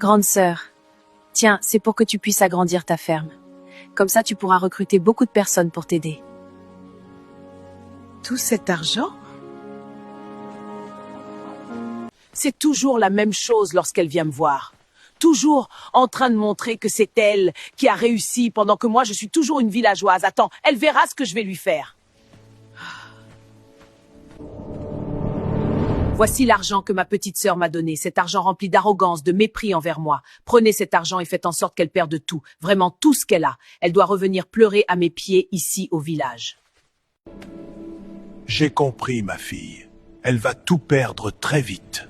Grande sœur, tiens, c'est pour que tu puisses agrandir ta ferme. Comme ça, tu pourras recruter beaucoup de personnes pour t'aider. Tout cet argent? C'est toujours la même chose lorsqu'elle vient me voir. Toujours en train de montrer que c'est elle qui a réussi pendant que moi je suis toujours une villageoise. Attends, elle verra ce que je vais lui faire. Voici l'argent que ma petite sœur m'a donné, cet argent rempli d'arrogance, de mépris envers moi. Prenez cet argent et faites en sorte qu'elle perde tout, vraiment tout ce qu'elle a. Elle doit revenir pleurer à mes pieds ici au village. J'ai compris, ma fille. Elle va tout perdre très vite.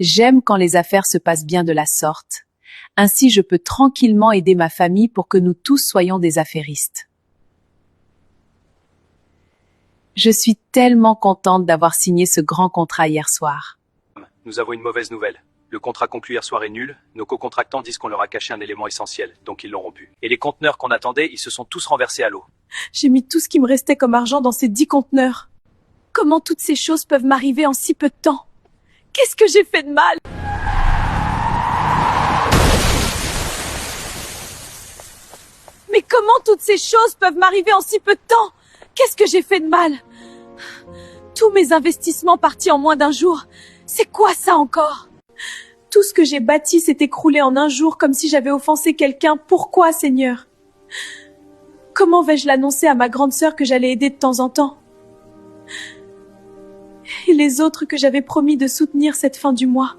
J'aime quand les affaires se passent bien de la sorte. Ainsi, je peux tranquillement aider ma famille pour que nous tous soyons des affairistes. Je suis tellement contente d'avoir signé ce grand contrat hier soir. Nous avons une mauvaise nouvelle. Le contrat conclu hier soir est nul. Nos co-contractants disent qu'on leur a caché un élément essentiel, donc ils l'ont rompu. Et les conteneurs qu'on attendait, ils se sont tous renversés à l'eau. J'ai mis tout ce qui me restait comme argent dans ces 10 conteneurs. Comment toutes ces choses peuvent m'arriver en si peu de temps? Qu'est-ce que j'ai fait de mal? Mais comment toutes ces choses peuvent m'arriver en si peu de temps? Qu'est-ce que j'ai fait de mal? Tous mes investissements partis en moins d'un jour. C'est quoi ça encore? Tout ce que j'ai bâti s'est écroulé en un jour comme si j'avais offensé quelqu'un. Pourquoi, Seigneur? Comment vais-je l'annoncer à ma grande sœur que j'allais aider de temps en temps? Et les autres que j'avais promis de soutenir cette fin du mois.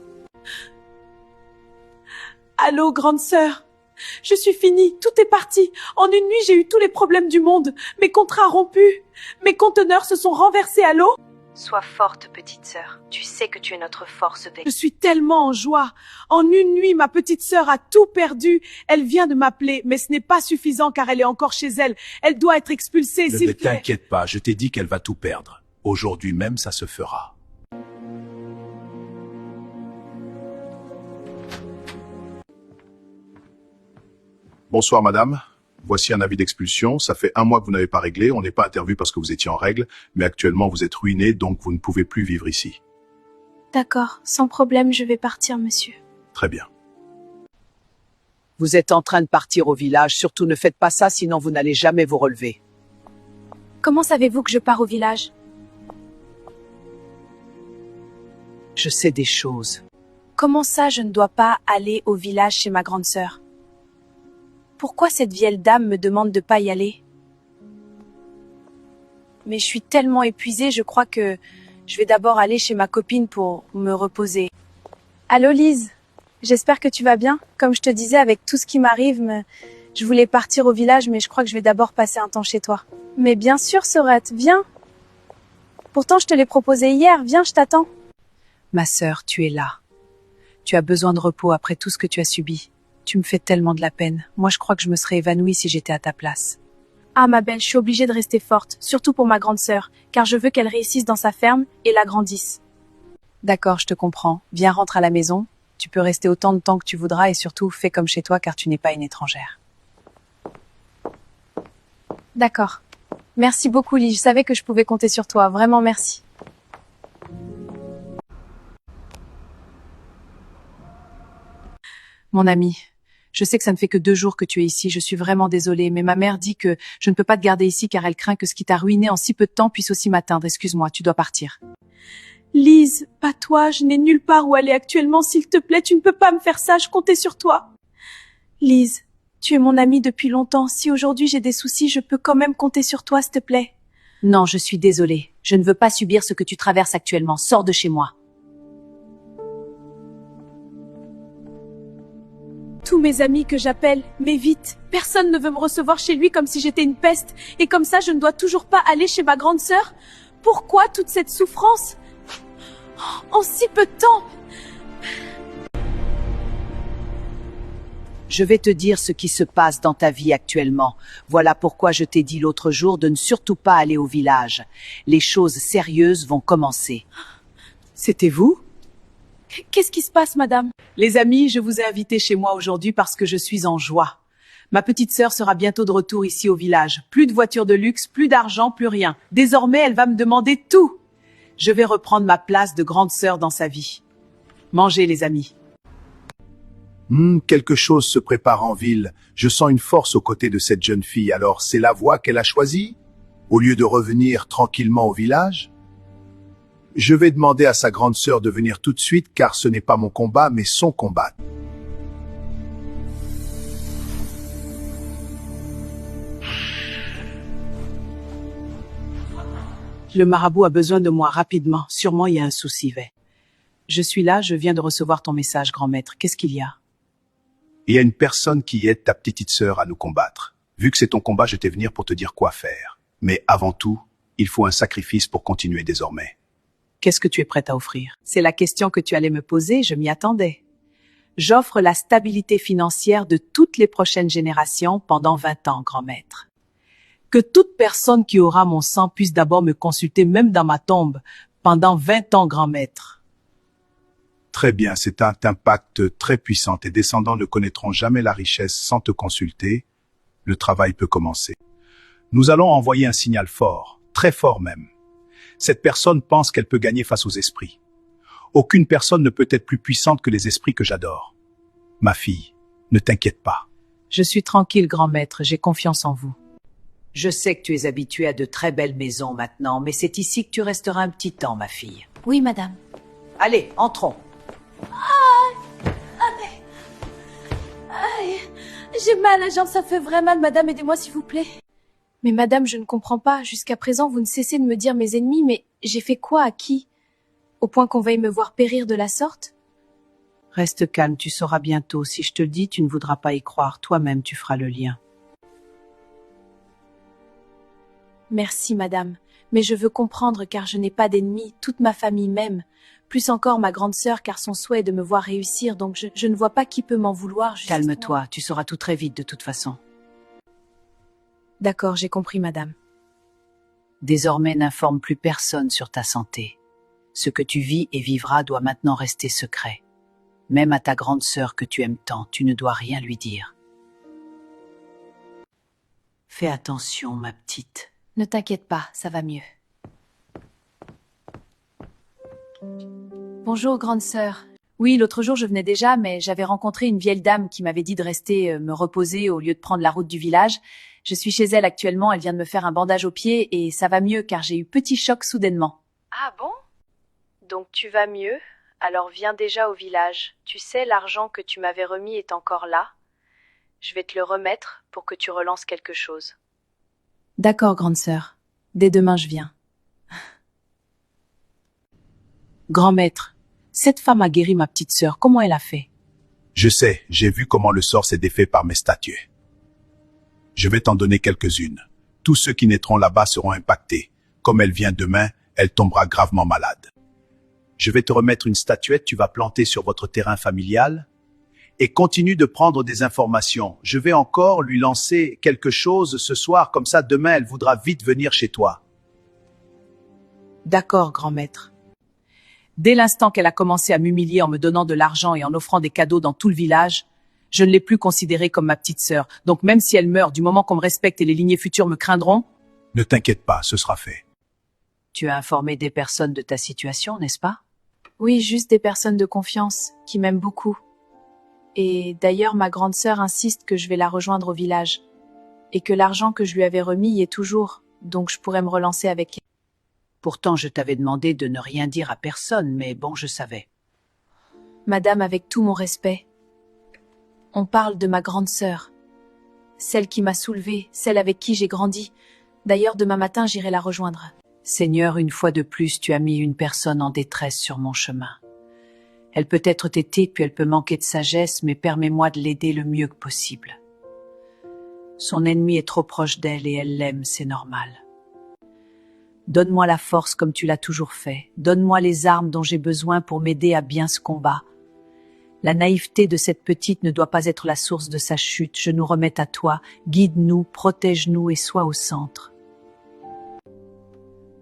Allô, grande sœur? Je suis finie, tout est parti. En une nuit, j'ai eu tous les problèmes du monde. Mes contrats rompus. Mes conteneurs se sont renversés à l'eau. Sois forte, petite sœur. Tu sais que tu es notre force. Je suis tellement en joie. En une nuit, ma petite sœur a tout perdu. Elle vient de m'appeler, mais ce n'est pas suffisant car elle est encore chez elle. Elle doit être expulsée, s'il Ne te plaît. t'inquiète pas, je t'ai dit qu'elle va tout perdre. Aujourd'hui même, ça se fera. Bonsoir madame, voici un avis d'expulsion. Ça fait 1 mois que vous n'avez pas réglé, on n'est pas intervenu parce que vous étiez en règle, mais actuellement vous êtes ruiné, donc vous ne pouvez plus vivre ici. D'accord, sans problème, je vais partir, monsieur. Très bien. Vous êtes en train de partir au village, surtout ne faites pas ça, sinon vous n'allez jamais vous relever. Comment savez-vous que je pars au village? Je sais des choses. Comment ça, je ne dois pas aller au village chez ma grande sœur? Pourquoi cette vieille dame me demande de pas y aller? Mais je suis tellement épuisée, je crois que je vais d'abord aller chez ma copine pour me reposer. Allô Lise, j'espère que tu vas bien. Comme je te disais, avec tout ce qui m'arrive, je voulais partir au village, mais je crois que je vais d'abord passer un temps chez toi. Mais bien sûr, Sorette, viens. Pourtant, je te l'ai proposé hier, viens, je t'attends. Ma sœur, tu es là. Tu as besoin de repos après tout ce que tu as subi. Tu me fais tellement de la peine. Moi, je crois que je me serais évanouie si j'étais à ta place. Ah, ma belle, je suis obligée de rester forte, surtout pour ma grande sœur, car je veux qu'elle réussisse dans sa ferme et l'agrandisse. D'accord, je te comprends. Viens, rentre à la maison. Tu peux rester autant de temps que tu voudras et surtout, fais comme chez toi car tu n'es pas une étrangère. D'accord. Merci beaucoup, Lise. Je savais que je pouvais compter sur toi. Vraiment, merci. Mon ami, je sais que ça ne fait que 2 jours que tu es ici, je suis vraiment désolée, mais ma mère dit que je ne peux pas te garder ici car elle craint que ce qui t'a ruiné en si peu de temps puisse aussi m'atteindre. Excuse-moi, tu dois partir. Lise, pas toi, je n'ai nulle part où aller actuellement, s'il te plaît, tu ne peux pas me faire ça, je comptais sur toi. Lise, tu es mon amie depuis longtemps, si aujourd'hui j'ai des soucis, je peux quand même compter sur toi, s'il te plaît. Non, je suis désolée, je ne veux pas subir ce que tu traverses actuellement, sors de chez moi. Tous mes amis que j'appelle, mais vite, personne ne veut me recevoir chez lui comme si j'étais une peste, et comme ça je ne dois toujours pas aller chez ma grande sœur. Pourquoi toute cette souffrance? En si peu de temps? Je vais te dire ce qui se passe dans ta vie actuellement. Voilà pourquoi je t'ai dit l'autre jour de ne surtout pas aller au village. Les choses sérieuses vont commencer. C'était vous? Qu'est-ce qui se passe, madame? Les amis, je vous ai invités chez moi aujourd'hui parce que je suis en joie. Ma petite sœur sera bientôt de retour ici au village. Plus de voitures de luxe, plus d'argent, plus rien. Désormais, elle va me demander tout. Je vais reprendre ma place de grande sœur dans sa vie. Mangez, les amis. Quelque chose se prépare en ville. Je sens une force aux côtés de cette jeune fille. Alors, c'est la voie qu'elle a choisie? Au lieu de revenir tranquillement au village? Je vais demander à sa grande sœur de venir tout de suite, car ce n'est pas mon combat, mais son combat. Le marabout a besoin de moi rapidement. Sûrement, il y a un souci, Vé. Je suis là, je viens de recevoir ton message, grand maître. Qu'est-ce qu'il y a? Il y a une personne qui aide ta petite sœur à nous combattre. Vu que c'est ton combat, je t'ai venir pour te dire quoi faire. Mais avant tout, il faut un sacrifice pour continuer désormais. Qu'est-ce que tu es prête à offrir? C'est la question que tu allais me poser, je m'y attendais. J'offre la stabilité financière de toutes les prochaines générations pendant 20 ans, grand maître. Que toute personne qui aura mon sang puisse d'abord me consulter même dans ma tombe pendant 20 ans, grand maître. Très bien, c'est un impact très puissant. Tes descendants ne connaîtront jamais la richesse sans te consulter. Le travail peut commencer. Nous allons envoyer un signal fort, très fort même. Cette personne pense qu'elle peut gagner face aux esprits. Aucune personne ne peut être plus puissante que les esprits que j'adore. Ma fille, ne t'inquiète pas. Je suis tranquille, grand maître, j'ai confiance en vous. Je sais que tu es habituée à de très belles maisons maintenant, mais c'est ici que tu resteras un petit temps, ma fille. Oui, madame. Allez, entrons. J'ai mal à la jambe, ça fait vraiment mal, madame, aidez-moi s'il vous plaît. Mais madame, je ne comprends pas. Jusqu'à présent, vous ne cessez de me dire mes ennemis, mais j'ai fait quoi à qui? Au point qu'on veuille me voir périr de la sorte? Reste calme, tu sauras bientôt. Si je te le dis, tu ne voudras pas y croire. Toi-même, tu feras le lien. Merci, madame. Mais je veux comprendre car je n'ai pas d'ennemis, toute ma famille m'aime. Plus encore ma grande sœur car son souhait est de me voir réussir, donc je ne vois pas qui peut m'en vouloir. Calme-toi, tu sauras tout très vite de toute façon. D'accord, j'ai compris, madame. Désormais, n'informe plus personne sur ta santé. Ce que tu vis et vivras doit maintenant rester secret. Même à ta grande sœur que tu aimes tant, tu ne dois rien lui dire. Fais attention, ma petite. Ne t'inquiète pas, ça va mieux. Bonjour, grande sœur. Oui, l'autre jour je venais déjà, mais j'avais rencontré une vieille dame qui m'avait dit de rester me reposer au lieu de prendre la route du village. Je suis chez elle actuellement, elle vient de me faire un bandage au pied et ça va mieux car j'ai eu petit choc soudainement. Ah bon? Donc tu vas mieux? Alors viens déjà au village. Tu sais, l'argent que tu m'avais remis est encore là. Je vais te le remettre pour que tu relances quelque chose. D'accord, grande sœur. Dès demain je viens. Grand maître, cette femme a guéri ma petite sœur. Comment elle a fait? Je sais, j'ai vu comment le sort s'est défait par mes statues. Je vais t'en donner quelques-unes. Tous ceux qui naîtront là-bas seront impactés. Comme elle vient demain, elle tombera gravement malade. Je vais te remettre une statuette, tu vas planter sur votre terrain familial et continue de prendre des informations. Je vais encore lui lancer quelque chose ce soir, comme ça demain elle voudra vite venir chez toi. D'accord, grand maître. Dès l'instant qu'elle a commencé à m'humilier en me donnant de l'argent et en offrant des cadeaux dans tout le village, je ne l'ai plus considérée comme ma petite sœur. Donc même si elle meurt, du moment qu'on me respecte et les lignées futures me craindront... Ne t'inquiète pas, ce sera fait. Tu as informé des personnes de ta situation, n'est-ce pas? Oui, juste des personnes de confiance, qui m'aiment beaucoup. Et d'ailleurs, ma grande sœur insiste que je vais la rejoindre au village. Et que l'argent que je lui avais remis y est toujours, donc je pourrais me relancer avec elle. Pourtant, je t'avais demandé de ne rien dire à personne, mais bon, je savais. Madame, avec tout mon respect, on parle de ma grande sœur. Celle qui m'a soulevée, celle avec qui j'ai grandi. D'ailleurs, demain matin, j'irai la rejoindre. Seigneur, une fois de plus, tu as mis une personne en détresse sur mon chemin. Elle peut être têtée, puis elle peut manquer de sagesse, mais permets-moi de l'aider le mieux que possible. Son ennemi est trop proche d'elle et elle l'aime, c'est normal. Donne-moi la force comme tu l'as toujours fait. Donne-moi les armes dont j'ai besoin pour m'aider à bien ce combat. La naïveté de cette petite ne doit pas être la source de sa chute. Je nous remets à toi. Guide-nous, protège-nous et sois au centre.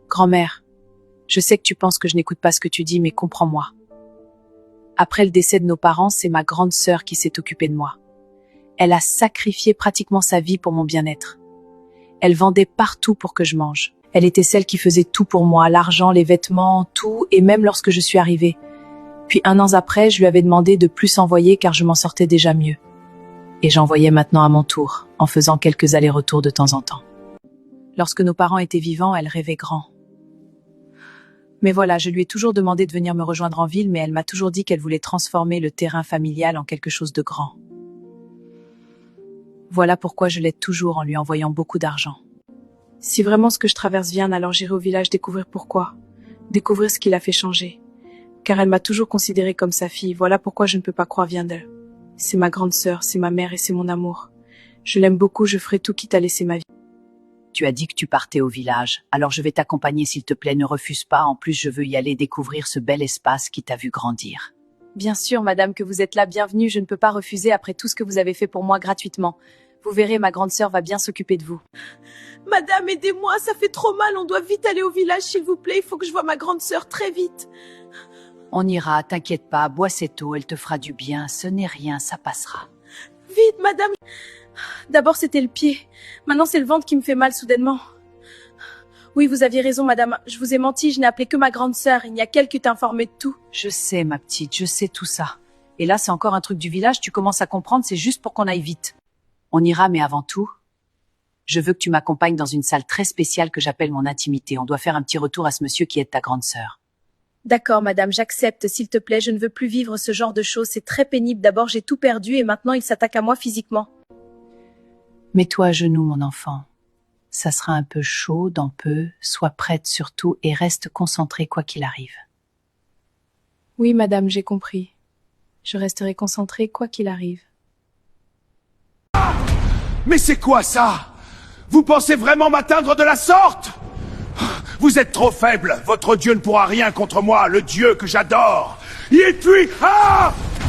Grand-mère, je sais que tu penses que je n'écoute pas ce que tu dis, mais comprends-moi. Après le décès de nos parents, c'est ma grande sœur qui s'est occupée de moi. Elle a sacrifié pratiquement sa vie pour mon bien-être. Elle vendait partout pour que je mange. Elle était celle qui faisait tout pour moi, l'argent, les vêtements, tout, et même lorsque je suis arrivée. Puis 1 an après, je lui avais demandé de plus envoyer car je m'en sortais déjà mieux. Et j'envoyais maintenant à mon tour, en faisant quelques allers-retours de temps en temps. Lorsque nos parents étaient vivants, elle rêvait grand. Mais voilà, je lui ai toujours demandé de venir me rejoindre en ville, mais elle m'a toujours dit qu'elle voulait transformer le terrain familial en quelque chose de grand. Voilà pourquoi je l'aide toujours en lui envoyant beaucoup d'argent. Si vraiment ce que je traverse vient, alors j'irai au village découvrir pourquoi. Découvrir ce qui l'a fait changer. Car elle m'a toujours considérée comme sa fille, voilà pourquoi je ne peux pas croire vient d'elle. C'est ma grande sœur, c'est ma mère et c'est mon amour. Je l'aime beaucoup, je ferai tout quitte à laisser ma vie. Tu as dit que tu partais au village, alors je vais t'accompagner s'il te plaît, ne refuse pas, en plus je veux y aller découvrir ce bel espace qui t'a vu grandir. Bien sûr, madame, que vous êtes là, bienvenue, je ne peux pas refuser après tout ce que vous avez fait pour moi gratuitement. Vous verrez, ma grande sœur va bien s'occuper de vous. Madame, aidez-moi, ça fait trop mal, on doit vite aller au village, s'il vous plaît, il faut que je voie ma grande sœur très vite. On ira, t'inquiète pas, bois cette eau, elle te fera du bien, ce n'est rien, ça passera. Vite, madame. D'abord, c'était le pied. Maintenant, c'est le ventre qui me fait mal soudainement. Oui, vous aviez raison, madame. Je vous ai menti, je n'ai appelé que ma grande sœur. Il n'y a qu'elle qui t'a informé de tout. Je sais, ma petite, je sais tout ça. Et là, c'est encore un truc du village, tu commences à comprendre, c'est juste pour qu'on aille vite. On ira, mais avant tout, je veux que tu m'accompagnes dans une salle très spéciale que j'appelle mon intimité. On doit faire un petit retour à ce monsieur qui est ta grande sœur. D'accord, madame, j'accepte, s'il te plaît. Je ne veux plus vivre ce genre de choses. C'est très pénible. D'abord, j'ai tout perdu et maintenant, il s'attaque à moi physiquement. Mets-toi à genoux, mon enfant. Ça sera un peu chaud, dans peu. Sois prête surtout et reste concentrée quoi qu'il arrive. Oui, madame, j'ai compris. Je resterai concentrée quoi qu'il arrive. Mais c'est quoi ça? Vous pensez vraiment m'atteindre de la sorte? Vous êtes trop faible. Votre Dieu ne pourra rien contre moi, le Dieu que j'adore. Il est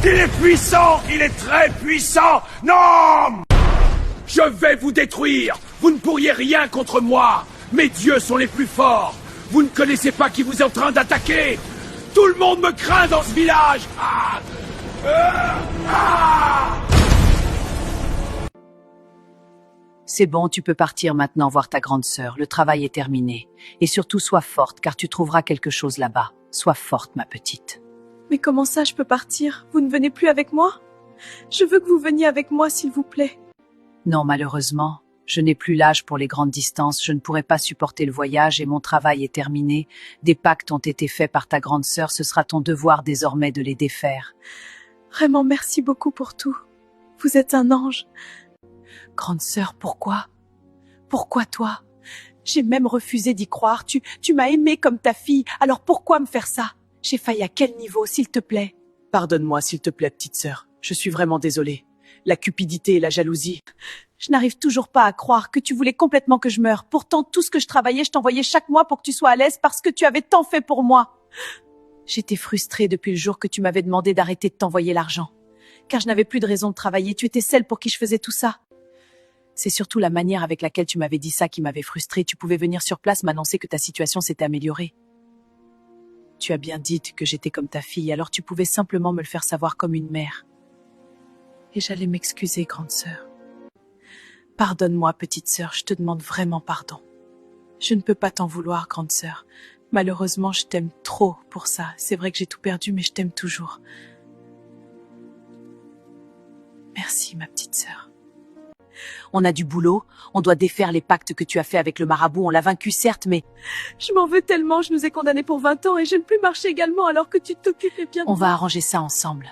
il est puissant. Il est très puissant. Non! Je vais vous détruire. Vous ne pourriez rien contre moi. Mes dieux sont les plus forts. Vous ne connaissez pas qui vous est en train d'attaquer. Tout le monde me craint dans ce village. C'est bon, tu peux partir maintenant voir ta grande sœur. Le travail est terminé. Et surtout, sois forte, car tu trouveras quelque chose là-bas. Sois forte, ma petite. Mais comment ça, je peux partir? Vous ne venez plus avec moi? Je veux que vous veniez avec moi, s'il vous plaît. Non, malheureusement, je n'ai plus l'âge pour les grandes distances. Je ne pourrai pas supporter le voyage et mon travail est terminé. Des pactes ont été faits par ta grande sœur. Ce sera ton devoir désormais de les défaire. Vraiment, merci beaucoup pour tout. Vous êtes un ange. Grande sœur, pourquoi? Pourquoi toi? J'ai même refusé d'y croire. Tu m'as aimée comme ta fille. Alors pourquoi me faire ça? J'ai failli à quel niveau, s'il te plaît? Pardonne-moi, s'il te plaît, petite sœur. Je suis vraiment désolée. La cupidité et la jalousie. Je n'arrive toujours pas à croire que tu voulais complètement que je meure. Pourtant, tout ce que je travaillais, je t'envoyais chaque mois pour que tu sois à l'aise parce que tu avais tant fait pour moi. J'étais frustrée depuis le jour que tu m'avais demandé d'arrêter de t'envoyer l'argent. Car je n'avais plus de raison de travailler. Tu étais celle pour qui je faisais tout ça. C'est surtout la manière avec laquelle tu m'avais dit ça qui m'avait frustrée. Tu pouvais venir sur place m'annoncer que ta situation s'était améliorée. Tu as bien dit que j'étais comme ta fille, alors tu pouvais simplement me le faire savoir comme une mère. Et j'allais m'excuser, grande sœur. Pardonne-moi, petite sœur, je te demande vraiment pardon. Je ne peux pas t'en vouloir, grande sœur. Malheureusement, je t'aime trop pour ça. C'est vrai que j'ai tout perdu, mais je t'aime toujours. Merci, ma petite sœur. On a du boulot, on doit défaire les pactes que tu as faits avec le marabout, on l'a vaincu certes, mais... Je m'en veux tellement, je nous ai condamnés pour 20 ans et je ne peux plus marcher également alors que tu t'occupais bien de On moi. va arranger ça ensemble.